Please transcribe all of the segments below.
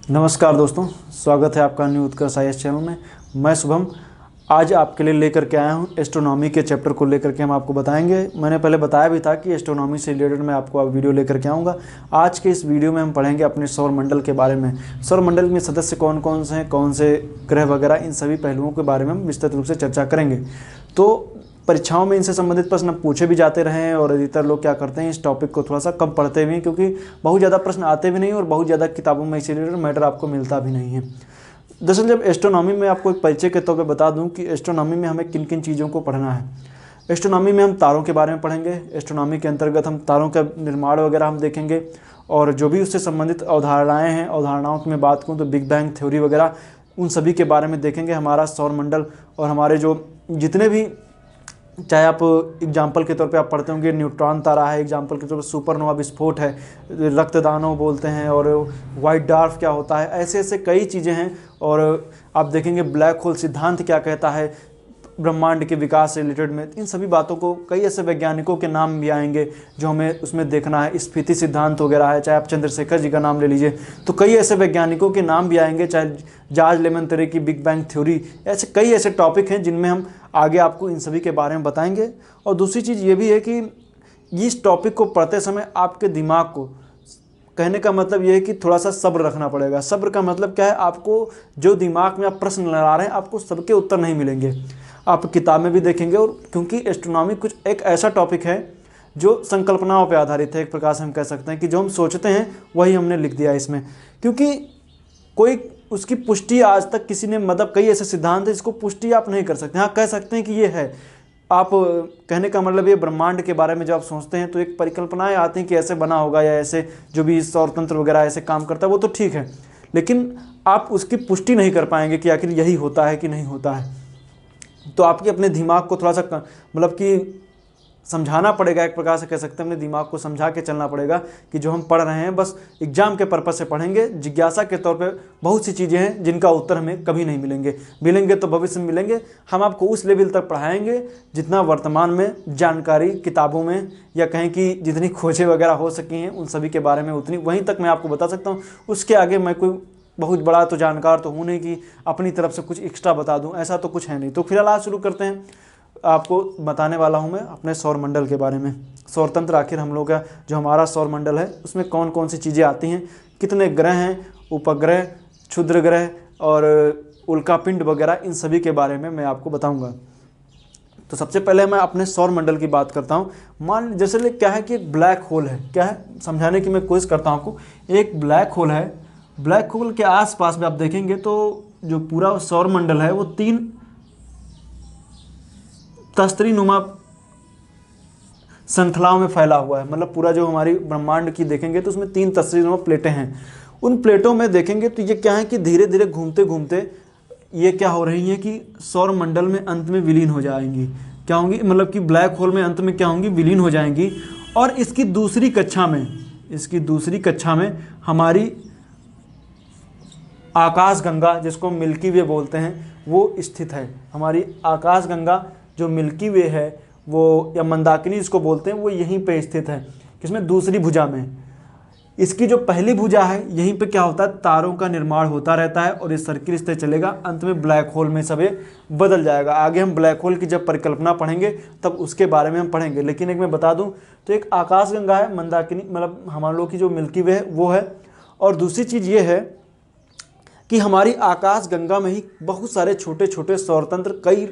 नमस्कार दोस्तों, स्वागत है आपका न्यू उत्कर्ष IAS चैनल में। मैं शुभम आज आपके लिए लेकर के आया हूं एस्ट्रोनॉमी के चैप्टर को लेकर के हम आपको बताएंगे। मैंने पहले बताया भी था कि एस्ट्रोनॉमी से रिलेटेड मैं आपको अब वीडियो लेकर के आऊँगा। आज के इस वीडियो में हम पढ़ेंगे अपने सौरमंडल के बारे में। सौरमंडल में सदस्य कौन कौन से हैं, कौन से ग्रह वगैरह, इन सभी पहलुओं के बारे में हम विस्तृत रूप से चर्चा करेंगे। तो परीक्षाओं में इनसे संबंधित प्रश्न पूछे भी जाते रहे हैं और अधिकतर लोग क्या करते हैं, इस टॉपिक को थोड़ा सा कम पढ़ते भी हैं, क्योंकि बहुत ज़्यादा प्रश्न आते भी नहीं और बहुत ज़्यादा किताबों में इसी रिलेटेड मैटर आपको मिलता भी नहीं है। दरअसल जब एस्ट्रोनॉमी में आपको एक परिचय के तौर पे बता दूं कि एस्ट्रोनॉमी में हमें किन किन चीज़ों को पढ़ना है। एस्ट्रोनॉमी में हम तारों के बारे में पढ़ेंगे। एस्ट्रोनॉमी के अंतर्गत हम तारों का निर्माण वगैरह हम देखेंगे और जो भी उससे संबंधित अवधारणाएँ हैं, अवधारणाओं की मैं बात करूँ तो बिग बैंग थ्योरी वगैरह, उन सभी के बारे में देखेंगे। हमारा सौरमंडल और हमारे जो जितने भी, चाहे आप एग्जाम्पल के तौर पे आप पढ़ते होंगे न्यूट्रॉन तारा है, एग्जाम्पल के तौर पे सुपरनोवा विस्फोट है, रक्तदानव बोलते हैं, और वाइट डार्फ क्या होता है, ऐसे ऐसे कई चीज़ें हैं। और आप देखेंगे ब्लैक होल सिद्धांत क्या कहता है ब्रह्मांड के विकास से रिलेटेड में। इन सभी बातों को कई ऐसे वैज्ञानिकों के नाम भी आएंगे जो हमें उसमें देखना है। स्फीति सिद्धांत वगैरह है, चाहे आप चंद्रशेखर जी का नाम ले लीजिए, तो कई ऐसे वैज्ञानिकों के नाम भी आएंगे, चाहे जॉर्ज लेमैत्रे की बिग बैंग थ्योरी, ऐसे कई ऐसे टॉपिक हैं जिनमें हम आगे आपको इन सभी के बारे में बताएंगे। और दूसरी चीज़ ये भी है कि इस टॉपिक को पढ़ते समय आपके दिमाग को, कहने का मतलब ये है कि थोड़ा सा सब्र रखना पड़ेगा। सब्र का मतलब क्या है, आपको जो दिमाग में आप प्रश्न लगा रहे हैं आपको सबके उत्तर नहीं मिलेंगे, आप किताब में भी देखेंगे। और क्योंकि एस्ट्रोनॉमी कुछ एक ऐसा टॉपिक है जो संकल्पनाओं पर आधारित है, एक प्रकार से हम कह सकते हैं कि जो हम सोचते हैं वही हमने लिख दिया है इसमें, क्योंकि कोई उसकी पुष्टि आज तक किसी ने, मतलब कई ऐसे सिद्धांत हैं जिसको पुष्टि आप नहीं कर सकते। हाँ, कह सकते हैं कि ये है। आप कहने का मतलब ये ब्रह्मांड के बारे में जब आप सोचते हैं तो एक परिकल्पनाएं आती हैं कि ऐसे बना होगा, या ऐसे जो भी सौर तंत्र वगैरह ऐसे काम करता है वो तो ठीक है, लेकिन आप उसकी पुष्टि नहीं कर पाएंगे कि आखिर यही होता है कि नहीं होता है। तो आपके अपने दिमाग को थोड़ा सा मतलब कि समझाना पड़ेगा, एक प्रकार से कह सकते हैं अपने दिमाग को समझा के चलना पड़ेगा कि जो हम पढ़ रहे हैं बस एग्जाम के पर्पज़ से पढ़ेंगे। जिज्ञासा के तौर पे बहुत सी चीज़ें हैं जिनका उत्तर हमें कभी नहीं मिलेंगे तो भविष्य में मिलेंगे। हम आपको उस लेवल तक पढ़ाएंगे जितना वर्तमान में जानकारी किताबों में, या कहें कि जितनी खोजें वगैरह हो सकी हैं उन सभी के बारे में उतनी वहीं तक मैं आपको बता सकता हूँ। उसके आगे मैं कोई बहुत बड़ा तो जानकार तो हूँ नहीं कि अपनी तरफ से कुछ एक्स्ट्रा बता दूँ, ऐसा तो कुछ है नहीं। तो फिलहाल आज शुरू करते हैं। आपको बताने वाला हूं मैं अपने सौरमंडल के बारे में। सौरतंत्र आखिर हम लोग का जो हमारा सौरमंडल है उसमें कौन कौन सी चीज़ें आती हैं, कितने ग्रह हैं, उपग्रह, क्षुद्र ग्रह और उल्कापिंड वगैरह, इन सभी के बारे में मैं आपको बताऊंगा। तो सबसे पहले मैं अपने सौरमंडल की बात करता हूँ। मान जैसे क्या है कि एक ब्लैक होल है, क्या है समझाने की मैं कोशिश करता हूँ आपको। एक ब्लैक होल है, ब्लैक होल के आसपास में आप देखेंगे तो जो पूरा सौरमंडल है वो 3 तस्तरी नुमा श्रृंखलाओं में फैला हुआ है। मतलब पूरा जो हमारी ब्रह्मांड की देखेंगे तो उसमें 3 तस्तरी नुमा प्लेटें हैं। उन प्लेटों में देखेंगे तो ये क्या है कि धीरे धीरे घूमते घूमते ये क्या हो रही है कि सौरमंडल में अंत में विलीन हो जाएंगी। क्या होंगी, मतलब कि ब्लैक होल में अंत में क्या होंगी, विलीन हो जाएंगी। और इसकी दूसरी कक्षा में हमारी आकाशगंगा, जिसको मिल्की वे बोलते हैं, वो स्थित है। हमारी आकाशगंगा जो मिल्की वे है वो, या मंदाकिनी जिसको बोलते हैं, वो यहीं पे स्थित है। किसमें, दूसरी भुजा में। इसकी जो पहली भुजा है यहीं पे क्या होता है, तारों का निर्माण होता रहता है और ये सर्किल इस तरह चलेगा, अंत में ब्लैक होल में सब ये बदल जाएगा। आगे हम ब्लैक होल की जब परिकल्पना पढ़ेंगे तब उसके बारे में हम पढ़ेंगे, लेकिन एक मैं बता दूं तो एक आकाशगंगा है, मंदाकिनी मतलब हमारे लोग की जो मिल्की वे है वो है। और दूसरी चीज़ ये है कि हमारी आकाशगंगा में ही बहुत सारे छोटे छोटे सौरतंत्र, कई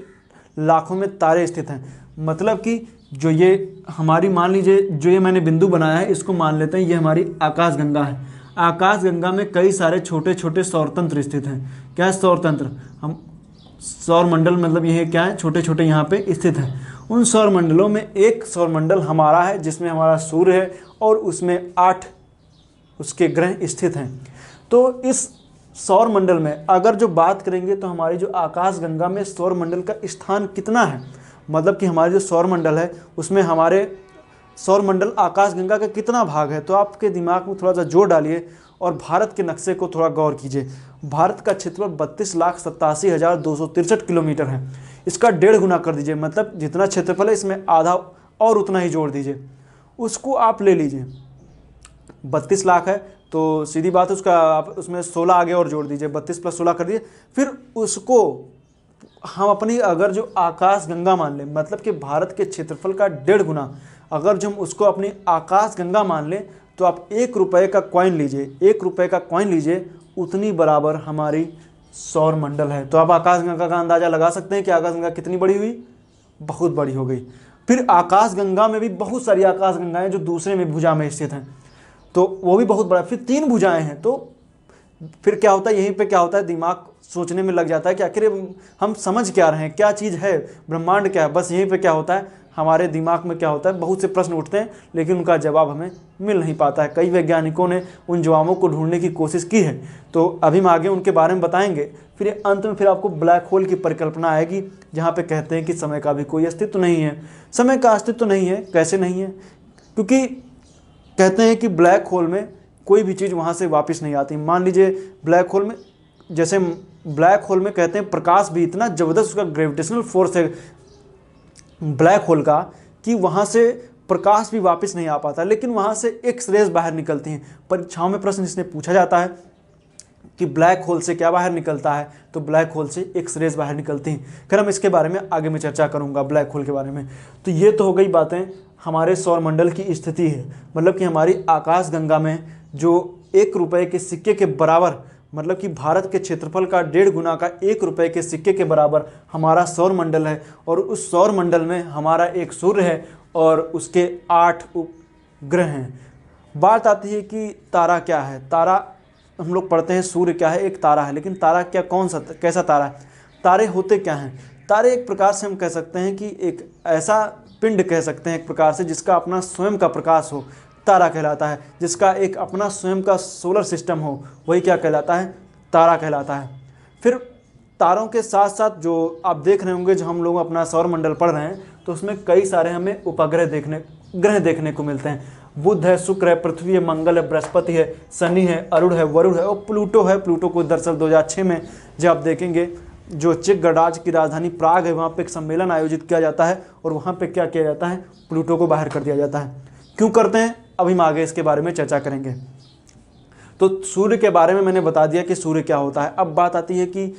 लाखों में तारे स्थित हैं। मतलब कि जो ये हमारी, मान लीजिए जो ये मैंने बिंदु बनाया है, इसको मान लेते हैं ये हमारी आकाशगंगा है। आकाशगंगा में कई सारे छोटे छोटे सौरतंत्र स्थित हैं। क्या है, सौरतंत्र। हम सौरमंडल मतलब ये क्या है, छोटे छोटे यहाँ पे स्थित हैं। उन सौरमंडलों में एक सौरमंडल हमारा है जिसमें हमारा सूर्य है और उसमें 8 उसके ग्रह स्थित हैं। तो इस सौरमंडल में अगर जो बात करेंगे तो हमारी जो आकाशगंगा में सौरमंडल का स्थान कितना है, मतलब कि हमारे जो सौरमंडल है उसमें हमारे सौरमंडल आकाशगंगा का कितना भाग है, तो आपके दिमाग में थोड़ा सा जोर डालिए और भारत के नक्शे को थोड़ा गौर कीजिए। भारत का क्षेत्रफल 32,87,263 किलोमीटर है। इसका 1.5 गुना कर दीजिए, मतलब जितना क्षेत्रफल है इसमें आधा और उतना ही जोड़ दीजिए, उसको आप ले लीजिए। 32 लाख है तो सीधी बात है, उसका आप उसमें 16 आगे और जोड़ दीजिए, 32 + 16 कर दिए। फिर उसको हम अपनी अगर जो आकाश गंगा मान लें, मतलब कि भारत के क्षेत्रफल का 1.5 गुना अगर जो हम उसको अपनी आकाश गंगा मान लें, तो आप 1 रुपये का कॉइन लीजिए, 1 रुपये का कॉइन लीजिए, उतनी बराबर हमारी सौर मंडल है। तो आप आकाश गंगा का अंदाज़ा लगा सकते हैं कि आकाश गंगा कितनी बड़ी हुई, बहुत बड़ी हो गई। फिर आकाश गंगा में भी बहुत सारी आकाश गंगाएं जो दूसरे में भुजा में स्थित हैं, तो वो भी बहुत बड़ा। फिर 3 भुजाएं हैं, तो फिर क्या होता है, यहीं पे क्या होता है, दिमाग सोचने में लग जाता है कि आखिर हम समझ क्या रहे हैं, क्या चीज़ है, ब्रह्मांड क्या है। बस यहीं पे क्या होता है, हमारे दिमाग में क्या होता है, बहुत से प्रश्न उठते हैं, लेकिन उनका जवाब हमें मिल नहीं पाता है। कई वैज्ञानिकों ने उन जवाबों को ढूंढने की कोशिश की है, तो अभी हम आगे उनके बारे में बताएंगे। फिर अंत में फिर आपको ब्लैक होल की परिकल्पना आएगी, जहाँ पे कहते हैं कि समय का भी कोई अस्तित्व नहीं है। समय का अस्तित्व नहीं है, कैसे नहीं है, क्योंकि कहते हैं कि ब्लैक होल में कोई भी चीज़ वहाँ से वापस नहीं आती। मान लीजिए ब्लैक होल में, जैसे ब्लैक होल में कहते हैं प्रकाश भी इतना ज़बरदस्त उसका ग्रेविटेशनल फोर्स है ब्लैक होल का, कि वहाँ से प्रकाश भी वापस नहीं आ पाता, लेकिन वहाँ से एक्स रेज बाहर निकलती हैं। परीक्षाओं में प्रश्न इसने पूछा जाता है कि ब्लैक होल से क्या बाहर निकलता है, तो ब्लैक होल से एक्स रेज बाहर निकलती हैं। खैर हम इसके बारे में आगे में चर्चा करूंगा, ब्लैक होल के बारे में। तो ये तो हो गई बातें हमारे सौरमंडल की स्थिति है, मतलब कि हमारी आकाश गंगा में जो 1 रुपये के सिक्के के बराबर, मतलब कि भारत के क्षेत्रफल का 1.5 गुना का 1 रुपये के सिक्के के बराबर हमारा सौरमंडल है। और उस सौरमंडल में हमारा एक सूर्य है और उसके 8 उपग्रह हैं। बात आती है कि तारा क्या है। तारा हम लोग पढ़ते हैं सूर्य क्या है, एक तारा है, लेकिन तारा क्या, कौन सा, कैसा तारा है, तारे होते क्या हैं। तारे एक प्रकार से हम कह सकते हैं कि एक ऐसा पिंड कह सकते हैं एक प्रकार से, जिसका अपना स्वयं का प्रकाश हो, तारा कहलाता है। जिसका एक अपना स्वयं का सोलर सिस्टम हो, वही क्या कहलाता है, तारा कहलाता है। फिर तारों के साथ साथ जो आप देख रहे होंगे, जो हम लोग अपना सौरमंडल पढ़ रहे हैं, तो उसमें कई सारे हमें उपग्रह ग्रह देखने को मिलते हैं। बुध है, शुक्र है, पृथ्वी है, मंगल है, बृहस्पति है, शनि है, अरुण है, वरुण है और प्लूटो है। प्लूटो को दरअसल 2006 में जब आप देखेंगे, जो चेक गणराज्य की राजधानी प्राग है, वहाँ पे एक सम्मेलन आयोजित किया जाता है और वहाँ पे क्या किया जाता है, प्लूटो को बाहर कर दिया जाता है। क्यों करते हैं, अभी हम आगे इसके बारे में चर्चा करेंगे। तो सूर्य के बारे में मैंने बता दिया कि सूर्य क्या होता है। अब बात आती है कि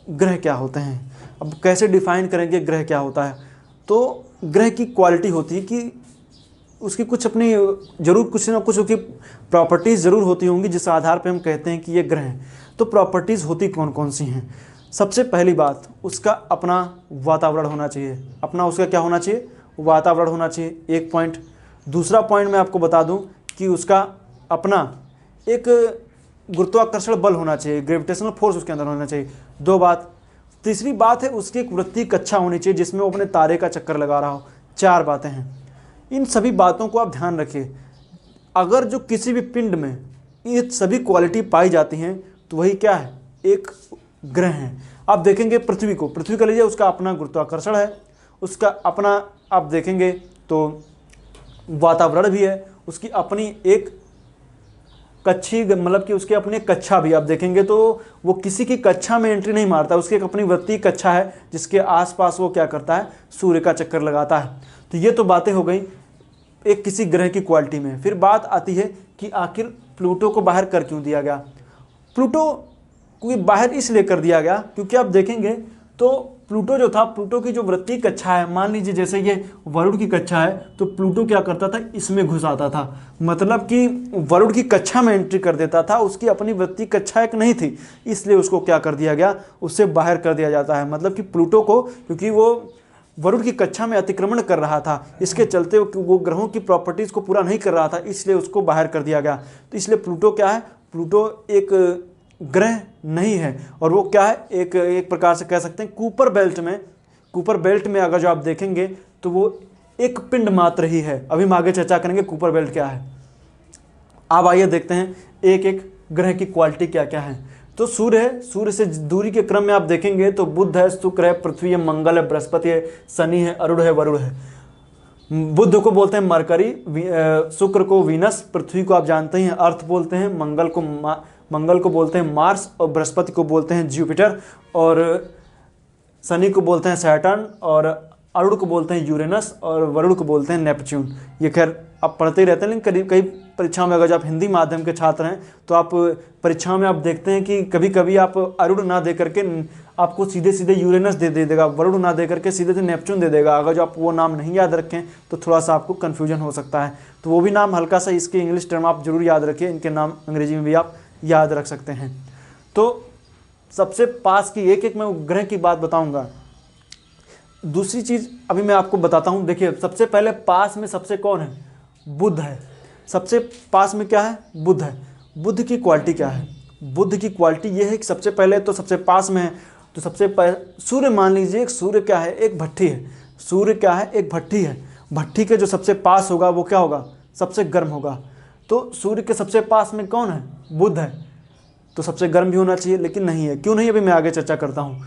ग्रह क्या होते हैं। अब कैसे डिफाइन करेंगे ग्रह क्या होता है। तो ग्रह की क्वालिटी होती है कि उसकी कुछ अपनी जरूर कुछ ना कुछ उसकी प्रॉपर्टीज़ ज़रूर होती होंगी, जिस आधार पे हम कहते हैं कि ये ग्रह हैं। तो प्रॉपर्टीज़ होती कौन कौन सी हैं। सबसे पहली बात, उसका अपना वातावरण होना चाहिए। अपना उसका क्या होना चाहिए, वातावरण होना चाहिए, एक पॉइंट। दूसरा पॉइंट मैं आपको बता दूं कि उसका अपना एक गुरुत्वाकर्षण बल होना चाहिए, ग्रेविटेशनल फोर्स उसके अंदर होना चाहिए, 2 बात। तीसरी बात है उसकी एक वृत्तीय कक्षा होनी चाहिए जिसमें वो अपने तारे का चक्कर लगा रहा हो। 4 बातें हैं। इन सभी बातों को आप ध्यान रखिए। अगर जो किसी भी पिंड में ये सभी क्वालिटी पाई जाती हैं, तो वही क्या है, एक ग्रह है। आप देखेंगे पृथ्वी को, पृथ्वी का लीजिए, उसका अपना गुरुत्वाकर्षण है, उसका अपना आप देखेंगे तो वातावरण भी है, उसकी अपनी एक कच्छी, मतलब कि उसकी अपनी कक्षा भी आप देखेंगे तो वो किसी की कक्षा में एंट्री नहीं मारता, उसकी एक अपनी वृत्तीय कक्षा है जिसके आसपास वो क्या करता है, सूर्य का चक्कर लगाता है। तो ये तो बातें हो गई एक किसी ग्रह की क्वालिटी में। फिर बात आती है कि आखिर प्लूटो को बाहर कर क्यों दिया गया। प्लूटो को बाहर इसलिए कर दिया गया क्योंकि आप देखेंगे तो प्लूटो जो था, प्लूटो की जो वृत्तीय कक्षा है, मान लीजिए जैसे ये वरुण की कक्षा है, तो प्लूटो क्या करता था, इसमें घुस आता था, मतलब कि वरुण की कक्षा में एंट्री कर देता था। उसकी अपनी वृत्तीय कक्षा एक नहीं थी, इसलिए उसको क्या कर दिया गया, उससे बाहर कर दिया जाता है। मतलब कि प्लूटो को, क्योंकि वो वरुण की कक्षा में अतिक्रमण कर रहा था, इसके चलते वो ग्रहों की प्रॉपर्टीज़ को पूरा नहीं कर रहा था, इसलिए उसको बाहर कर दिया गया। तो इसलिए प्लूटो क्या है, प्लूटो एक ग्रह नहीं है, और वो क्या है, एक प्रकार से कह सकते हैं कूपर बेल्ट में अगर जो आप देखेंगे तो वो एक पिंड मात्र ही है। अभी हम आगे चर्चा करेंगे कूपर बेल्ट क्या है। अब आइए देखते हैं एक एक ग्रह की क्वालिटी क्या क्या है। तो सूर्य है, सूर्य से दूरी के क्रम में आप देखेंगे तो बुध है, शुक्र है, पृथ्वी है, मंगल है, बृहस्पति है, शनि है, अरुण है, वरुण है। बुध को बोलते हैं मरकरी, शुक्र को वीनस, पृथ्वी को आप जानते हैं अर्थ बोलते हैं, मंगल को बोलते हैं मार्स, और बृहस्पति को बोलते हैं जुपिटर, और शनि को बोलते हैं सैटर्न, और अरुण को बोलते हैं यूरेनस और वरुण को बोलते हैं नेपच्यून। ये खैर आप पढ़ते ही रहते हैं, लेकिन करीब कई परीक्षाओं में अगर जो आप हिंदी माध्यम के छात्र हैं तो आप परीक्षाओं में आप देखते हैं कि कभी कभी आप अरुण ना दे करके आपको सीधे सीधे यूरेनस दे देगा, वरुण ना दे करके सीधे से नेपच्यून दे देगा। अगर जो आप वो नाम नहीं याद रखें तो थोड़ा सा आपको कन्फ्यूजन हो सकता है। तो वो भी नाम हल्का सा इसके इंग्लिश टर्म आप जरूर याद रखिए, इनके नाम अंग्रेजी में भी आप याद रख सकते हैं। तो सबसे पास की एक मैं ग्रह की बात बताऊंगा। दूसरी चीज़ अभी मैं आपको बताता हूँ। देखिए सबसे पहले पास में सबसे कौन है? बुध है। सबसे पास में क्या है? बुध है। बुध की क्वालिटी क्या है? बुध की क्वालिटी ये है कि सबसे पहले तो सबसे पास में है तो सबसे पहले सूर्य मान लीजिए, सूर्य क्या है? एक भट्ठी है। सूर्य क्या है? एक भट्ठी है। भट्ठी के जो सबसे पास होगा वो क्या होगा? सबसे गर्म होगा। तो सूर्य के सबसे पास में कौन है? बुध है। तो सबसे गर्म भी होना चाहिए, लेकिन नहीं है। क्यों नहीं? अभी मैं आगे चर्चा करता हूँ।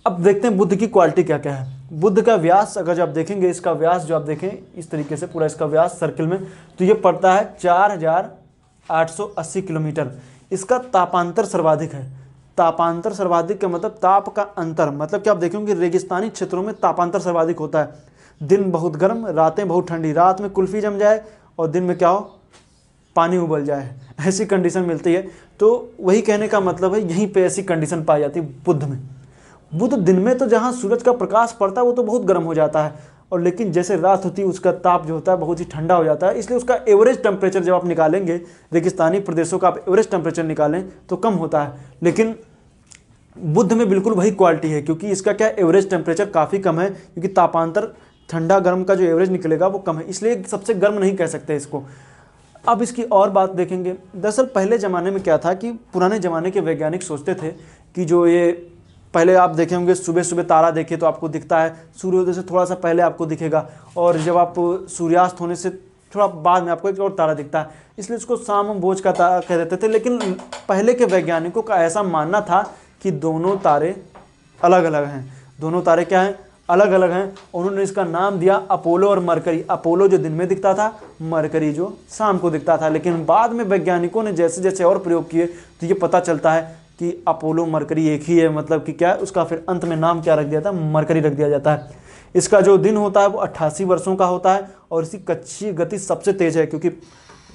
अब देखते हैं बुध की क्वालिटी क्या क्या है। बुध का व्यास अगर जो आप देखेंगे, इसका व्यास जो आप देखें इस तरीके से पूरा इसका व्यास सर्किल में, तो ये पड़ता है 4880 किलोमीटर। इसका तापांतर सर्वाधिक है। तापांतर सर्वाधिक का मतलब ताप का अंतर, मतलब कि आप देखेंगे रेगिस्तानी क्षेत्रों में तापांतर सर्वाधिक होता है। दिन बहुत गर्म, रातें बहुत ठंडी। रात में कुल्फी जम जाए और दिन में क्या हो? पानी उबल जाए, ऐसी कंडीशन मिलती है। तो वही कहने का मतलब है, यहीं पे ऐसी कंडीशन पाई जाती है बुध में। बुध दिन में तो जहाँ सूरज का प्रकाश पड़ता है वो तो बहुत गर्म हो जाता है, और लेकिन जैसे रात होती है उसका ताप जो होता है बहुत ही ठंडा हो जाता है। इसलिए उसका एवरेज टेम्परेचर जब आप निकालेंगे, रेगिस्तानी प्रदेशों का आप एवरेज टेम्परेचर निकालें तो कम होता है। लेकिन बुध में बिल्कुल वही क्वालिटी है, क्योंकि इसका क्या एवरेज टेम्परेचर काफ़ी कम है, क्योंकि तापांतर ठंडा गर्म का जो एवरेज निकलेगा वो कम है, इसलिए सबसे गर्म नहीं कह सकते इसको। अब इसकी और बात देखेंगे। दरअसल पहले ज़माने में क्या था कि पुराने ज़माने के वैज्ञानिक सोचते थे कि जो ये पहले आप देखे होंगे सुबह सुबह तारा देखे तो आपको दिखता है, सूर्योदय से थोड़ा सा पहले आपको दिखेगा, और जब आप सूर्यास्त होने से थोड़ा बाद में आपको एक और तारा दिखता है, इसलिए उसको सामभोज का तारा कह देते थे। लेकिन पहले के वैज्ञानिकों का ऐसा मानना था कि दोनों तारे अलग अलग हैं। दोनों तारे क्या हैं? अलग अलग हैं। उन्होंने इसका नाम दिया अपोलो और मरकरी। अपोलो जो दिन में दिखता था, मरकरी जो शाम को दिखता था। लेकिन बाद में वैज्ञानिकों ने जैसे जैसे और प्रयोग किए तो ये पता चलता है कि अपोलो मरकरी एक ही है। मतलब कि क्या है, उसका फिर अंत में नाम क्या रख दिया था? मरकरी रख दिया जाता है। इसका जो दिन होता है वो 88 वर्षों का होता है, और इसकी कक्षीय गति सबसे तेज है, क्योंकि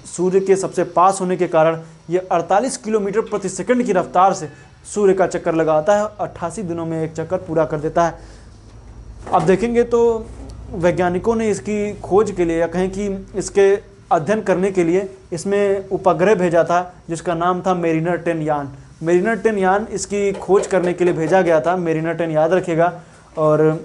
सूर्य के सबसे पास होने के कारण ये 48 किलोमीटर प्रति सेकंड की रफ्तार से सूर्य का चक्कर लगाता है, 88 दिनों में एक चक्कर पूरा कर देता है। आप देखेंगे तो वैज्ञानिकों ने इसकी खोज के लिए, या कहें कि इसके अध्ययन करने के लिए इसमें उपग्रह भेजा था, जिसका नाम था मेरिनर 10 यान। मेरिनर 10 यान इसकी खोज करने के लिए भेजा गया था। मेरिनर 10 याद रखिएगा, और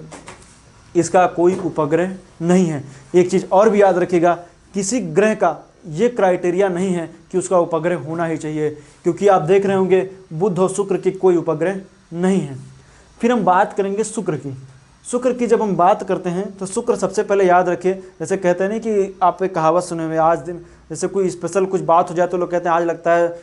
इसका कोई उपग्रह नहीं है। एक चीज़ और भी याद रखिएगा, किसी ग्रह का ये क्राइटेरिया नहीं है कि उसका उपग्रह होना ही चाहिए, क्योंकि आप देख रहे होंगे बुध और शुक्र की कोई उपग्रह नहीं है। फिर हम बात करेंगे शुक्र की। शुक्र की जब हम बात करते हैं तो शुक्र सबसे पहले याद रखिए, जैसे कहते हैं ना कि आप एक कहावत सुने हुए, आज दिन जैसे कोई स्पेशल कुछ बात हो जाए तो लोग कहते हैं आज लगता है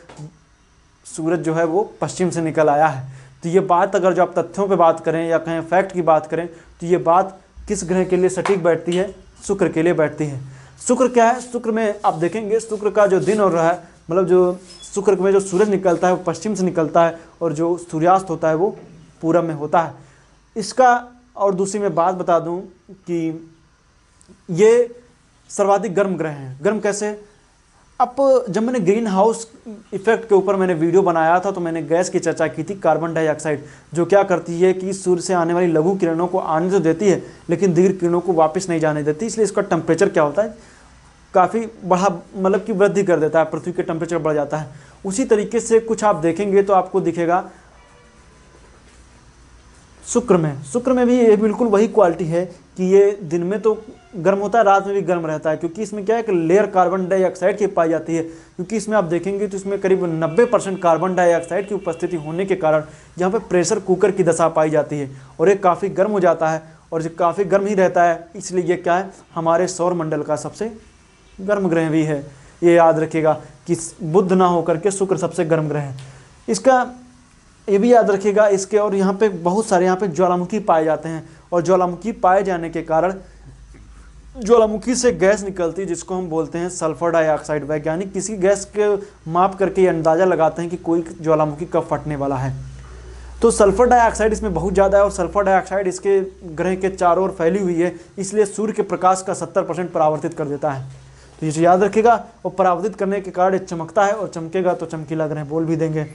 सूरज जो है वो पश्चिम से निकल आया है। तो ये बात अगर जो आप तथ्यों पे बात करें या कहें फैक्ट की बात करें तो ये बात किस ग्रह के लिए सटीक बैठती है? शुक्र के लिए बैठती है। शुक्र क्या है? शुक्र में आप देखेंगे शुक्र का जो दिन हो रहा है, मतलब जो शुक्र में जो सूरज निकलता है वो पश्चिम से निकलता है, और जो सूर्यास्त होता है वो पूरब में होता है। इसका और दूसरी मैं बात बता दूं कि ये सर्वाधिक गर्म ग्रह हैं। गर्म कैसे? अब जब मैंने ग्रीन हाउस इफेक्ट के ऊपर मैंने वीडियो बनाया था तो मैंने गैस की चर्चा की थी, कार्बन डाइऑक्साइड, जो क्या करती है कि सूर्य से आने वाली लघु किरणों को आने तो देती है लेकिन दीर्घ किरणों को वापस नहीं जाने देती। इसलिए इसका टेम्परेचर क्या होता है? काफ़ी बढ़ा, मतलब कि वृद्धि कर देता है, पृथ्वी के टेम्परेचर बढ़ जाता है। उसी तरीके से कुछ आप देखेंगे तो आपको दिखेगा शुक्र में भी ये बिल्कुल वही क्वालिटी है कि ये दिन में तो गर्म होता है, रात में भी गर्म रहता है, क्योंकि इसमें क्या है कि लेयर कार्बन डाइऑक्साइड की पाई जाती है। क्योंकि इसमें आप देखेंगे तो इसमें करीब 90% कार्बन डाइऑक्साइड की उपस्थिति होने के कारण यहाँ पे प्रेशर कुकर की दशा पाई जाती है, और ये काफ़ी गर्म हो जाता है, और जो काफ़ी गर्म ही रहता है, इसलिए ये क्या है, हमारे सौर मंडल का सबसे गर्म ग्रह भी है। ये याद रखिएगा कि बुध ना होकर के शुक्र सबसे गर्म ग्रह है। इसका ये भी याद रखिएगा इसके, और यहाँ पे बहुत सारे यहाँ पे ज्वालामुखी पाए जाते हैं, और ज्वालामुखी पाए जाने के कारण ज्वालामुखी से गैस निकलती है जिसको हम बोलते हैं सल्फर डाइऑक्साइड। वैज्ञानिक किसी गैस के माप करके ये अंदाज़ा लगाते हैं कि कोई ज्वालामुखी कब फटने वाला है। तो सल्फर डाइऑक्साइड इसमें बहुत ज़्यादा है और सल्फर डाइऑक्साइड इसके ग्रह के चारों ओर फैली हुई है, इसलिए सूर्य के प्रकाश का 70% परावर्तित कर देता है। तो ये चीज़ याद रखिएगा। और परावर्तित करने के कारण चमकता है और चमकेगा तो चमकीला ग्रह बोल भी देंगे।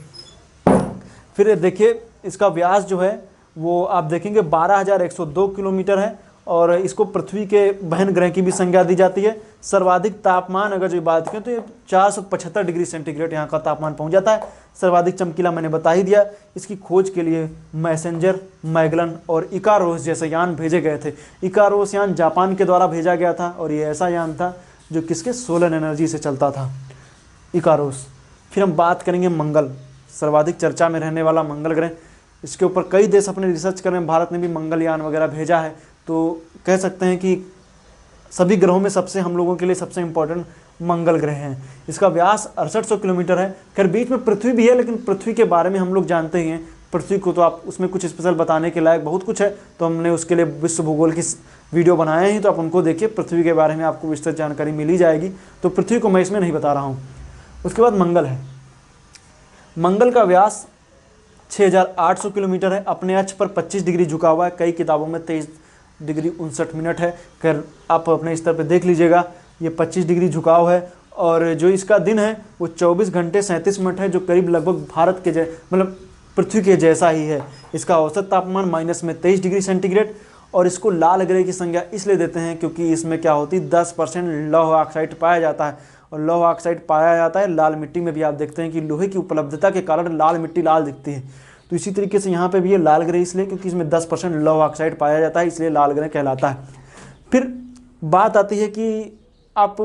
फिर देखिए इसका व्यास जो है वो आप देखेंगे 12,102 किलोमीटर है और इसको पृथ्वी के बहन ग्रह की भी संज्ञा दी जाती है। सर्वाधिक तापमान अगर जो बात करें तो ये 475 डिग्री सेंटीग्रेड यहाँ का तापमान पहुँच जाता है। सर्वाधिक चमकीला मैंने बता ही दिया। इसकी खोज के लिए मैसेंजर, मैगलन और इकारोस जैसे यान भेजे गए थे। इकारोस यान जापान के द्वारा भेजा गया था और ये ऐसा यान था जो किसके सोलर एनर्जी से चलता था, इकारोस। फिर हम बात करेंगे मंगल, सर्वाधिक चर्चा में रहने वाला मंगल ग्रह। इसके ऊपर कई देश अपने रिसर्च कर रहे हैं, भारत ने भी मंगलयान वगैरह भेजा है। तो कह सकते हैं कि सभी ग्रहों में सबसे हम लोगों के लिए सबसे इम्पोर्टेंट मंगल ग्रह हैं। इसका व्यास 6800 किलोमीटर है। खैर बीच में पृथ्वी भी है, लेकिन पृथ्वी के बारे में हम लोग जानते ही हैं। पृथ्वी को तो आप उसमें कुछ स्पेशल बताने के लायक बहुत कुछ है, तो हमने उसके लिए विश्व भूगोल की वीडियो बनाए हैं, तो आप उनको देखिए। पृथ्वी के बारे में आपको विस्तृत जानकारी मिल ही जाएगी, तो पृथ्वी को मैं इसमें नहीं बता रहा हूँ। उसके बाद मंगल है। मंगल का व्यास 6800 किलोमीटर है। अपने अक्ष पर 25 डिग्री झुका हुआ है। कई किताबों में 23 डिग्री 59 मिनट है। खैर आप अपने स्तर पर देख लीजिएगा, ये 25 डिग्री झुकाव है। और जो इसका दिन है वो 24 घंटे 37 मिनट है, जो करीब लगभग भारत के मतलब पृथ्वी के जैसा ही है। इसका औसत तापमान माइनस में 23 डिग्री सेंटीग्रेड। और इसको लाल ग्रह की संज्ञा इसलिए देते हैं क्योंकि इसमें क्या होती है 10% लौह ऑक्साइड पाया जाता है। और लौह ऑक्साइड पाया जाता है लाल मिट्टी में भी। आप देखते हैं कि लोहे की उपलब्धता के कारण लाल मिट्टी लाल दिखती है। तो इसी तरीके से यहाँ पे भी ये लाल ग्रह इसलिए क्योंकि इसमें 10% लौह ऑक्साइड पाया जाता है, इसलिए लाल ग्रह कहलाता है। फिर बात आती है कि आप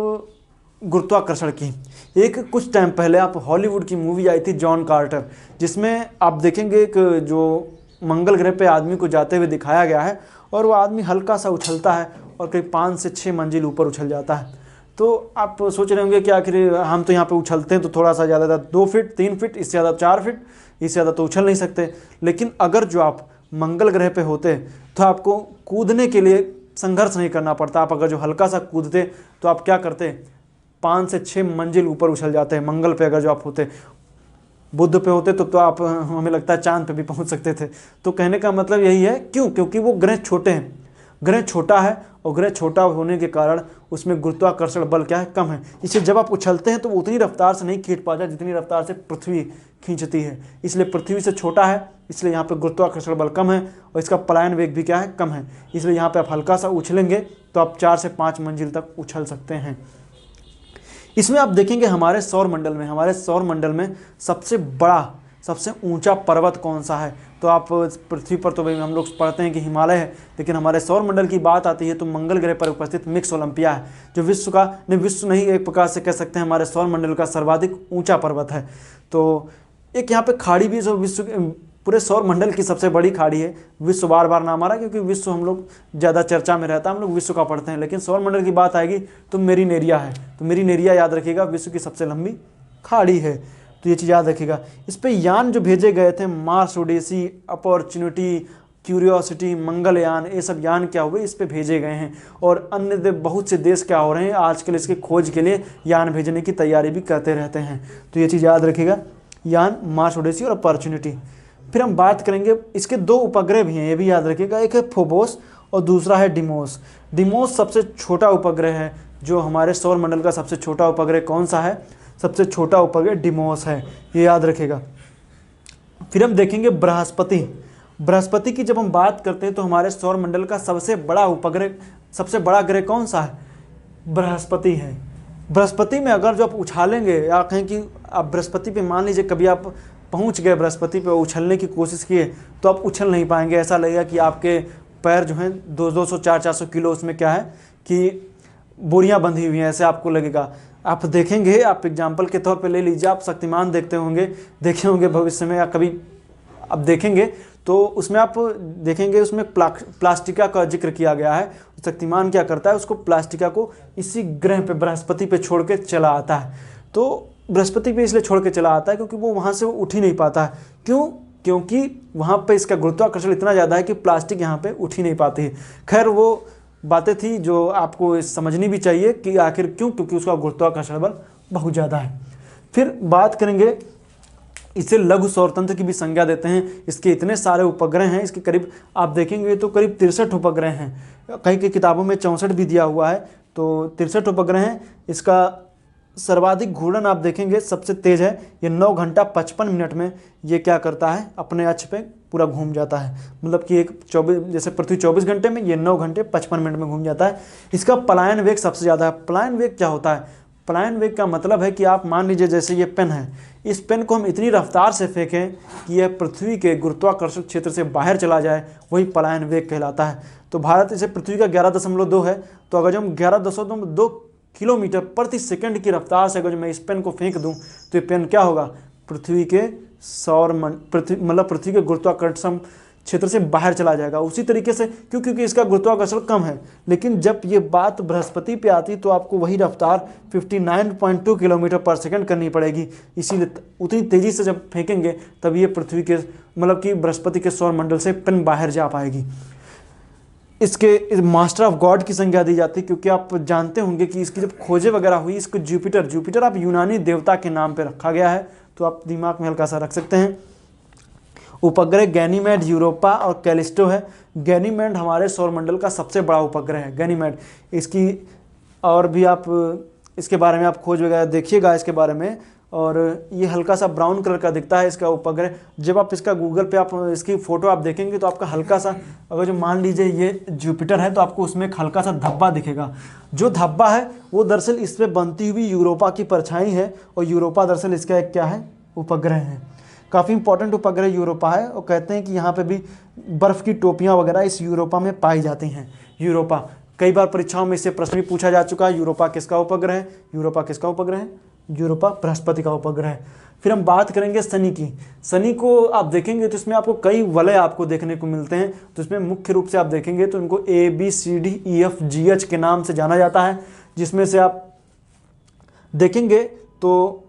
गुरुत्वाकर्षण की। एक कुछ टाइम पहले आप हॉलीवुड की मूवी आई थी जॉन कार्टर, जिसमें आप देखेंगे एक जो मंगल ग्रह पे आदमी को जाते हुए दिखाया गया है और वो आदमी हल्का सा उछलता है और करीब 5 से 6 मंजिल ऊपर उछल जाता है। तो आप सोच रहे होंगे कि आखिर हम तो यहाँ पे उछलते हैं तो थोड़ा सा ज़्यादा 2 फीट 3 फीट, इससे ज़्यादा 4 फीट, इससे ज़्यादा तो उछल नहीं सकते। लेकिन अगर जो आप मंगल ग्रह पे होते तो आपको कूदने के लिए संघर्ष नहीं करना पड़ता। आप अगर जो हल्का सा कूदते तो आप क्या करते, 5 से 6 मंजिल ऊपर उछल जाते हैं। मंगल पे अगर जो आप होते, बुध पे होते तो आप हमें लगता है चांद पे भी पहुंच सकते थे। तो कहने का मतलब यही है, क्यों? क्योंकि वो ग्रह छोटे हैं। ग्रह छोटा है और ग्रह छोटा होने के कारण उसमें गुरुत्वाकर्षण बल क्या है, कम है। इसलिए जब आप उछलते हैं तो वो उतनी रफ्तार से नहीं खींच पाता जितनी रफ्तार से पृथ्वी खींचती है। इसलिए पृथ्वी से छोटा है, इसलिए यहाँ पे गुरुत्वाकर्षण बल कम है और इसका पलायन वेग भी क्या है, कम है। इसलिए यहाँ पे आप हल्का सा उछलेंगे तो आप 4 से 5 मंजिल तक उछल सकते हैं। इसमें आप देखेंगे हमारे सौर मंडल में सबसे बड़ा, सबसे ऊंचा पर्वत कौन सा है? तो आप पृथ्वी पर तो भाई हम लोग पढ़ते हैं कि हिमालय है, लेकिन हमारे सौर मंडल की बात आती है तो मंगल ग्रह पर उपस्थित मिक्स ओलंपिया है, जो विश्व नहीं एक प्रकार से कह सकते हैं हमारे सौर मंडल का सर्वाधिक ऊंचा पर्वत है। तो एक यहाँ पे खाड़ी भी जो पूरे सौर मंडल की सबसे बड़ी खाड़ी है। विश्व बार बार नाम आ रहा है क्योंकि विश्व हम लोग ज़्यादा चर्चा में रहता है, हम लोग विश्व का पढ़ते हैं। लेकिन सौर मंडल की बात आएगी तो मेरीनेरिया है। तो मेरीनेरिया याद रखिएगा, विश्व की सबसे लंबी खाड़ी है, तो ये चीज़ याद रखिएगा। इस पे यान जो भेजे गए थे, Mars Odyssey, opportunity, curiosity, Mangalyaan, ये सब यान क्या हुए इस पे भेजे गए हैं। और अन्य बहुत से देश क्या हो रहे हैं आजकल इसके खोज के लिए यान भेजने की तैयारी भी करते रहते हैं। तो ये चीज़ याद रखिएगा, यान, मार्स ओडेसी और अपॉर्चुनिटी। फिर हम बात करेंगे, इसके 2 उपग्रह भी हैं, ये भी याद रखिएगा। एक है फोबोस और दूसरा है डिमोस। डिमोस सबसे छोटा उपग्रह है। जो हमारे सौर मंडल का सबसे छोटा उपग्रह कौन सा है? सबसे छोटा उपग्रह डिमोस है, ये याद रखिएगा। फिर हम देखेंगे बृहस्पति। बृहस्पति की जब हम बात करते हैं तो हमारे सौर मंडल का सबसे बड़ा उपग्रह, सबसे बड़ा ग्रह कौन सा है? बृहस्पति है। बृहस्पति में अगर जो आप उछालेंगे या कहें कि आप बृहस्पति पे मान लीजिए कभी आप पहुंच गए बृहस्पति पे, उछलने की कोशिश किए तो आप उछल नहीं पाएंगे। ऐसा लगेगा कि आपके पैर जो हैं 200 400 किलो उसमें क्या है कि बोरियां बंधी हुई हैं, ऐसे आपको लगेगा। आप देखेंगे, आप एग्जाम्पल के तौर पे ले लीजिए, आप शक्तिमान देखे होंगे भविष्य में या कभी आप देखेंगे तो उसमें आप देखेंगे उसमें प्लास्टिका का जिक्र किया गया है। शक्तिमान क्या करता है, उसको प्लास्टिका को इसी ग्रह पे बृहस्पति पे छोड़ के चला आता है। तो बृहस्पति पे इसलिए छोड़ के चला आता है क्योंकि वो वहाँ से उठ ही नहीं पाता है। क्यों? क्योंकि वहाँ पे इसका गुरुत्वाकर्षण इतना ज़्यादा है कि प्लास्टिक यहाँ पे उठ ही नहीं पाती है। खैर वो बातें थी जो आपको समझनी भी चाहिए कि आखिर क्यों, क्योंकि उसका गुरुत्वाकर्षण बल बहुत ज़्यादा है। फिर बात करेंगे इसे लघु सौर तंत्र की भी संज्ञा देते हैं। इसके इतने सारे उपग्रह हैं, इसके करीब आप देखेंगे तो करीब 63 उपग्रह हैं। कई की किताबों में 64 भी दिया हुआ है, तो 63 उपग्रह हैं। इसका सर्वाधिक घूर्णन आप देखेंगे सबसे तेज है, ये 9 घंटा 55 मिनट में ये क्या करता है, अपने अक्ष पे पूरा घूम जाता है। मतलब कि एक 24 जैसे पृथ्वी 24 घंटे में, ये 9 घंटे 55 मिनट में घूम जाता है। इसका पलायन वेग सबसे ज़्यादा है। पलायन वेग क्या होता है? पलायन वेग का मतलब है कि आप मान लीजिए जैसे ये पेन है, इस पेन को हम इतनी रफ्तार से फेंकें कि यह पृथ्वी के गुरुत्वाकर्षण क्षेत्र से बाहर चला जाए, वही पलायन वेग कहलाता है। तो भारत इसे पृथ्वी का 11.2 है, तो अगर जो हम 11.2 किलोमीटर प्रति सेकंड की रफ्तार से अगर मैं इस पेन को फेंक दूं तो ये पेन क्या होगा, पृथ्वी के पृथ्वी के गुरुत्वाकर्षण क्षेत्र से बाहर चला जाएगा। उसी तरीके से क्योंकि इसका गुरुत्वाकर्षण कम है, लेकिन जब ये बात बृहस्पति पे आती तो आपको वही रफ्तार 59.2 किलोमीटर पर सेकंड करनी पड़ेगी। इसीलिए उतनी तेज़ी से जब फेंकेंगे तब ये पृथ्वी के कि बृहस्पति के सौरमंडल से पेन बाहर जा पाएगी। इसके मास्टर ऑफ गॉड की संज्ञा दी जाती है, क्योंकि आप जानते होंगे कि इसकी जब खोजें वगैरह हुई, इसको जुपिटर आप यूनानी देवता के नाम पे रखा गया है, तो आप दिमाग में हल्का सा रख सकते हैं। उपग्रह गैनीमेड, यूरोपा और कैलिस्टो है। गैनीमेड हमारे सौरमंडल का सबसे बड़ा उपग्रह है, गैनीमेड। इसकी और भी आप इसके बारे में आप खोज वगैरह देखिएगा इसके बारे में। और ये हल्का सा ब्राउन कलर का दिखता है इसका उपग्रह। जब आप इसका गूगल पे आप इसकी फ़ोटो आप देखेंगे तो आपका हल्का सा, अगर जो मान लीजिए ये जुपिटर है तो आपको उसमें एक हल्का सा धब्बा दिखेगा। जो धब्बा है वो दरअसल इस पर बनती हुई यूरोपा की परछाई है, और यूरोपा दरअसल इसका एक क्या है, उपग्रह है। काफ़ी इंपॉर्टेंट उपग्रह यूरोपा है, और कहते हैं कि यहाँ पे भी बर्फ़ की टोपियाँ वगैरह इस यूरोपा में पाई जाती हैं। यूरोपा कई बार परीक्षाओं में इससे प्रश्न भी पूछा जा चुका है, यूरोपा किसका उपग्रह है? यूरोपा किसका उपग्रह है? यूरोपा बृहस्पति का उपग्रह है। फिर हम बात करेंगे शनि की। शनि को आप देखेंगे तो इसमें आपको कई वलय आपको देखने को मिलते हैं। तो इसमें मुख्य रूप से आप देखेंगे तो इनको ABCDEFGH के नाम से जाना जाता है, जिसमें से आप देखेंगे तो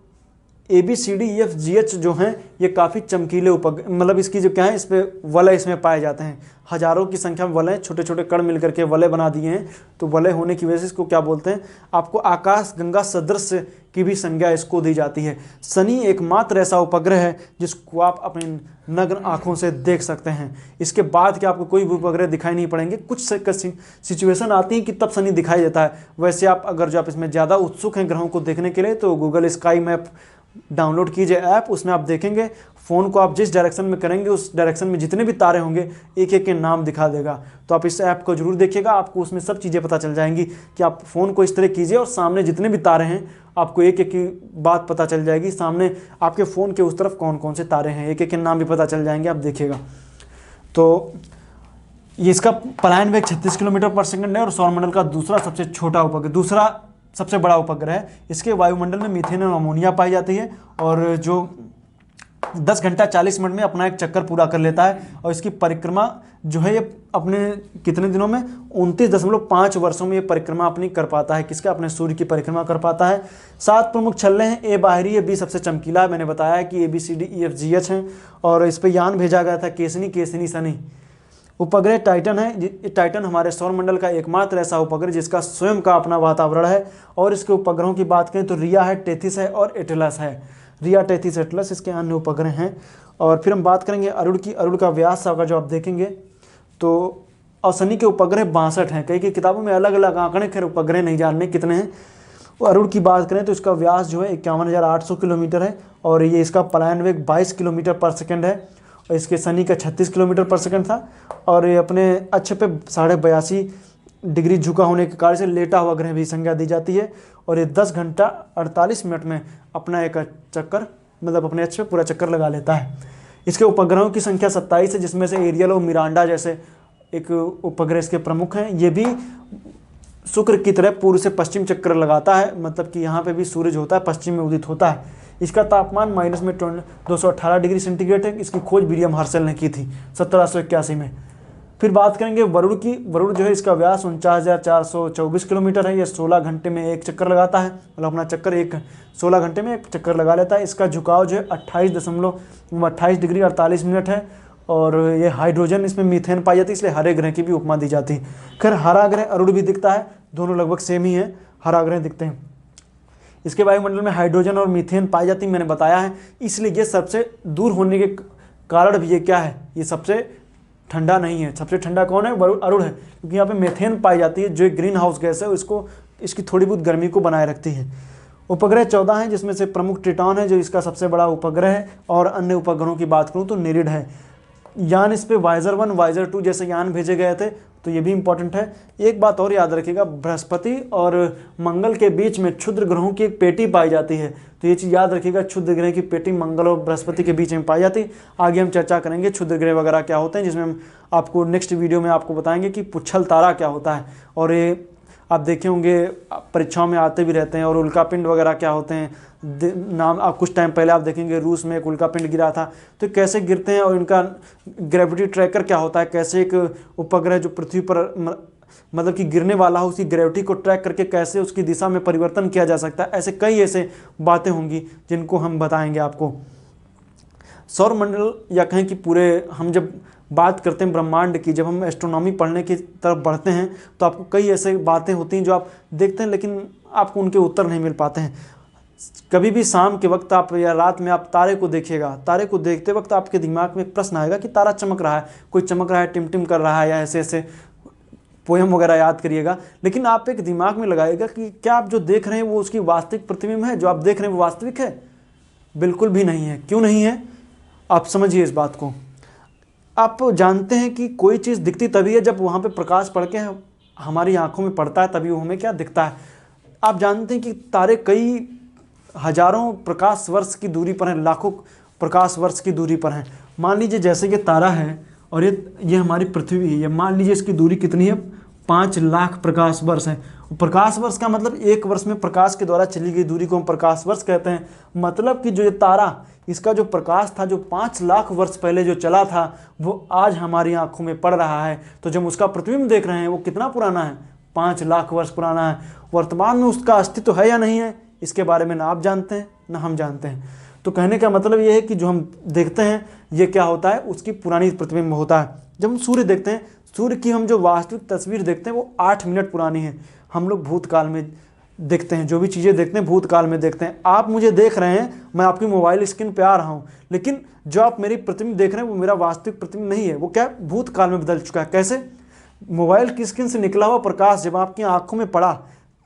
ABCDEFGH जो हैं ये काफ़ी चमकीले उपग्रह, इसकी जो क्या है, इस पर वलय इसमें पाए जाते हैं। हजारों की संख्या में वलय, छोटे छोटे कण मिलकर के वलय बना दिए हैं। तो वलय होने की वजह से इसको क्या बोलते हैं, आपको आकाश गंगा सदृश की भी संज्ञा इसको दी जाती है। शनि एकमात्र ऐसा उपग्रह है जिसको आप अपनी नग्न आंखों से देख सकते हैं। इसके बाद क्या आपको कोई भी उपग्रह दिखाई नहीं पड़ेंगे। कुछ सिचुएशन आती हैं कि तब शनि दिखाई देता है। वैसे आप इसमें ज़्यादा उत्सुक हैं ग्रहों को देखने के लिए तो गूगल स्काई मैप डाउनलोड कीजिए ऐप। उसमें आप देखेंगे फ़ोन को आप जिस डायरेक्शन में करेंगे उस डायरेक्शन में जितने भी तारे होंगे एक एक के नाम दिखा देगा। तो आप इस ऐप को जरूर देखिएगा, आपको उसमें सब चीज़ें पता चल जाएंगी कि आप फ़ोन को इस तरह कीजिए और सामने जितने भी तारे हैं आपको एक एक की बात पता चल जाएगी। सामने आपके फ़ोन के उस तरफ कौन कौन से तारे हैं एक एक के नाम भी पता चल जाएंगे, आप देखिएगा। तो ये इसका पलायन वेग 36 किलोमीटर पर सेकंड है और सौरमंडल का दूसरा सबसे बड़ा उपग्रह है। इसके वायुमंडल में मीथेन और अमोनिया पाई जाती है, और जो 10 घंटा 40 मिनट में अपना एक चक्कर पूरा कर लेता है। और इसकी परिक्रमा जो है ये अपने कितने दिनों में 29.5 वर्षों में ये परिक्रमा अपनी कर पाता है। किसका? अपने सूर्य की परिक्रमा कर पाता है। 7 प्रमुख छल्ले हैं। ए बाहरी है, बी सबसे चमकीला है, मैंने बताया कि ABCDEFGH हैं। और इस पर यान भेजा गया था केसनी शनि। उपग्रह टाइटन है। टाइटन हमारे सौरमंडल का एकमात्र ऐसा उपग्रह जिसका स्वयं का अपना वातावरण है। और इसके उपग्रहों की बात करें तो रिया है, टेथिस है और एटलस है। रिया, टेथिस, एटलस इसके अन्य उपग्रह हैं। और फिर हम बात करेंगे अरुण की। अरुण का व्यास अगर जो आप देखेंगे तो, और शनि के उपग्रह 62 हैं। कई किताबों में अलग अलग आंकड़े, खैर उपग्रह नहीं जानने कितने हैं। अरुण की बात करें तो इसका व्यास जो है 51,800 किलोमीटर है, और ये इसका पलायन वेग 22 किलोमीटर पर सेकंड है। और इसके शनि का 36 किलोमीटर पर सेकंड था, और ये अपने अक्ष पे 82.5 डिग्री झुका होने के कारण से लेटा हुआ ग्रह भी संज्ञा दी जाती है। और ये 10 घंटा 48 मिनट में अपना एक चक्कर अपने अक्ष पे पूरा चक्कर लगा लेता है। इसके उपग्रहों की संख्या 27 है, जिसमें से एरियल और मिरांडा जैसे एक उपग्रह इसके प्रमुख हैं। ये भी शुक्र की तरह पूर्व से पश्चिम चक्कर लगाता है, मतलब कि यहाँ पे भी सूरज होता है, पश्चिम में उदित होता है। इसका तापमान -218 डिग्री सेंटीग्रेड है। इसकी खोज विलियम हर्शल ने की थी 1781 में। फिर बात करेंगे वरुण की। वरुण जो है इसका व्यास 49,424 किलोमीटर है। यह 16 घंटे में एक चक्कर लगाता है, अपना चक्कर 16 घंटे में एक चक्कर लगा लेता है। इसका झुकाव जो है 28 डिग्री 48 मिनट है। और ये हाइड्रोजन, इसमें मीथेन पाई जाती है, इसलिए हरे ग्रह की भी उपमा दी जाती है। खैर हरा ग्रह अरुण भी दिखता है, दोनों लगभग सेम ही है, हरा ग्रह दिखते हैं। इसके वायुमंडल में हाइड्रोजन और मीथेन पाई जाती मैंने बताया है, इसलिए ये सबसे दूर होने के कारण भी ये क्या है, ये सबसे ठंडा नहीं है। सबसे ठंडा कौन है, अरुण है, क्योंकि यहाँ पे मीथेन पाई जाती है जो एक ग्रीन हाउस गैस है, इसको इसकी थोड़ी बहुत गर्मी को बनाए रखती है। उपग्रह 14 हैं, जिसमें से प्रमुख ट्रिटॉन है जो इसका सबसे बड़ा उपग्रह है, और अन्य उपग्रहों की बात करूँ तो नेरिड है। यान इस पे वाइजर 1 वाइजर 2 जैसे यान भेजे गए थे, तो ये भी इंपॉर्टेंट है। एक बात और याद रखिएगा, बृहस्पति और मंगल के बीच में क्षुद्र ग्रहों की एक पेटी पाई जाती है, तो ये चीज़ याद रखिएगा, क्षुद्र ग्रह की पेटी मंगल और बृहस्पति के बीच में पाई जाती है। आगे हम चर्चा करेंगे क्षुद्र ग्रह वगैरह क्या होते हैं, जिसमें हम आपको नेक्स्ट वीडियो में आपको बताएंगे कि पुच्छल तारा क्या होता है, और ये आप देखे होंगे परीक्षाओं में आते भी रहते हैं। और उल्कापिंड वगैरह क्या होते हैं, नाम आप कुछ टाइम पहले आप देखेंगे रूस में एक उल्कापिंड गिरा था, तो कैसे गिरते हैं, और इनका ग्रेविटी ट्रैकर क्या होता है, कैसे एक उपग्रह जो पृथ्वी पर मतलब कि गिरने वाला हो उसकी ग्रेविटी को ट्रैक करके कैसे उसकी दिशा में परिवर्तन किया जा सकता है। ऐसे कई ऐसे बातें होंगी जिनको हम बताएंगे आपको। सौर मंडल या कहें कि पूरे, हम जब बात करते हैं ब्रह्मांड की, जब हम एस्ट्रोनॉमी पढ़ने की तरफ बढ़ते हैं तो आपको कई ऐसे बातें होती हैं जो आप देखते हैं लेकिन आपको उनके उत्तर नहीं मिल पाते हैं। कभी भी शाम के वक्त आप या रात में आप तारे को देखिएगा, तारे को देखते वक्त आपके दिमाग में एक प्रश्न आएगा कि तारा चमक रहा है, कोई चमक रहा है, टिमटिम कर रहा है, या ऐसे ऐसे पोयम वगैरह याद करिएगा। लेकिन आप एक दिमाग में लगाइएगा कि क्या आप जो देख रहे हैं वो उसकी वास्तविक प्रतिबिंब है, जो आप देख रहे हैं वो वास्तविक है? बिल्कुल भी नहीं है। क्यों नहीं है, आप समझिए इस बात को। आप जानते हैं कि कोई चीज़ दिखती तभी है जब वहाँ पे प्रकाश पड़ के हमारी आंखों में पड़ता है, तभी वो हमें क्या दिखता है। आप जानते हैं कि तारे कई हजारों प्रकाश वर्ष की दूरी पर हैं, लाखों प्रकाश वर्ष की दूरी पर हैं। मान लीजिए जैसे ये तारा है और ये हमारी पृथ्वी है, ये मान लीजिए इसकी दूरी कितनी है, 5 लाख प्रकाश वर्ष है। प्रकाश वर्ष का मतलब एक वर्ष में प्रकाश के द्वारा चली गई दूरी को हम प्रकाश वर्ष कहते हैं। मतलब कि जो ये तारा, इसका जो प्रकाश था जो 5 लाख वर्ष पहले जो चला था वो आज हमारी आंखों में पड़ रहा है। तो जब उसका प्रतिबिंब देख रहे हैं वो कितना पुराना है, 5 लाख वर्ष पुराना है। वर्तमान में उसका अस्तित्व है या नहीं है, इसके बारे में ना आप जानते हैं ना हम जानते हैं। तो कहने का मतलब ये है कि जो हम देखते हैं ये क्या होता है, उसकी पुरानी प्रतिबिंब होता है। जब हम सूर्य देखते हैं, सूर्य की हम जो वास्तविक तस्वीर देखते हैं वो 8 मिनट पुरानी है। हम लोग भूतकाल में देखते हैं, जो भी चीज़ें देखते हैं भूतकाल में देखते हैं। आप मुझे देख रहे हैं, मैं आपकी मोबाइल स्क्रीन पे आ रहा हूँ, लेकिन जो आप मेरी प्रतिबिंब देख रहे हैं वो मेरा वास्तविक प्रतिबिंब नहीं है, वो क्या भूतकाल में बदल चुका है। कैसे? मोबाइल की स्क्रीन से निकला हुआ प्रकाश जब आपकी आंखों में पड़ा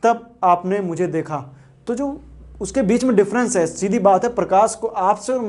तब आपने मुझे देखा, तो जो उसके बीच में डिफरेंस है, सीधी बात है, प्रकाश को आपसे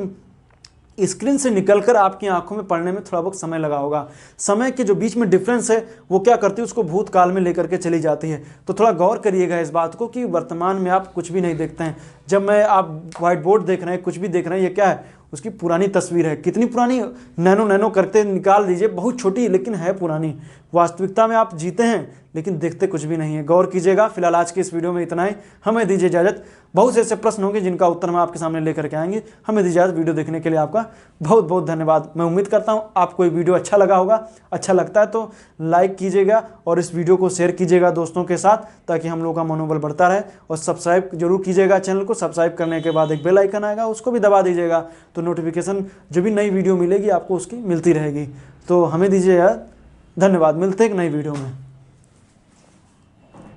स्क्रीन से निकलकर आपकी आंखों में पड़ने में थोड़ा बहुत समय लगा होगा। समय के जो बीच में डिफरेंस है वो क्या करती है, उसको भूतकाल में लेकर के चली जाती है। तो थोड़ा गौर करिएगा इस बात को कि वर्तमान में आप कुछ भी नहीं देखते हैं। जब मैं आप व्हाइट बोर्ड देख रहे हैं, कुछ भी देख रहे हैं, ये क्या है, उसकी पुरानी तस्वीर है। कितनी पुरानी, नैनो नैनो करते निकाल दीजिए, बहुत छोटी लेकिन है पुरानी। वास्तविकता में आप जीते हैं लेकिन देखते कुछ भी नहीं है। गौर कीजिएगा। फिलहाल आज के इस वीडियो में इतना ही, हमें दीजिए इजाज़त। बहुत से ऐसे प्रश्न होंगे जिनका उत्तर हम आपके सामने लेकर के आएंगे। हमें दीजिए इजाज़त। वीडियो देखने के लिए आपका बहुत बहुत धन्यवाद। मैं उम्मीद करता हूँ आपको ये वीडियो अच्छा लगा होगा। अच्छा लगता है तो लाइक कीजिएगा और इस वीडियो को शेयर कीजिएगा दोस्तों के साथ, ताकि हम लोग का मनोबल बढ़ता रहे। और सब्सक्राइब जरूर कीजिएगा चैनल को। सब्सक्राइब करने के बाद एक बेल आइकन आएगा, उसको भी दबा दीजिएगा, तो नोटिफिकेशन जो भी नई वीडियो मिलेगी आपको उसकी मिलती रहेगी। तो हमें दीजिए यार, धन्यवाद। मिलते हैं एक नई वीडियो में।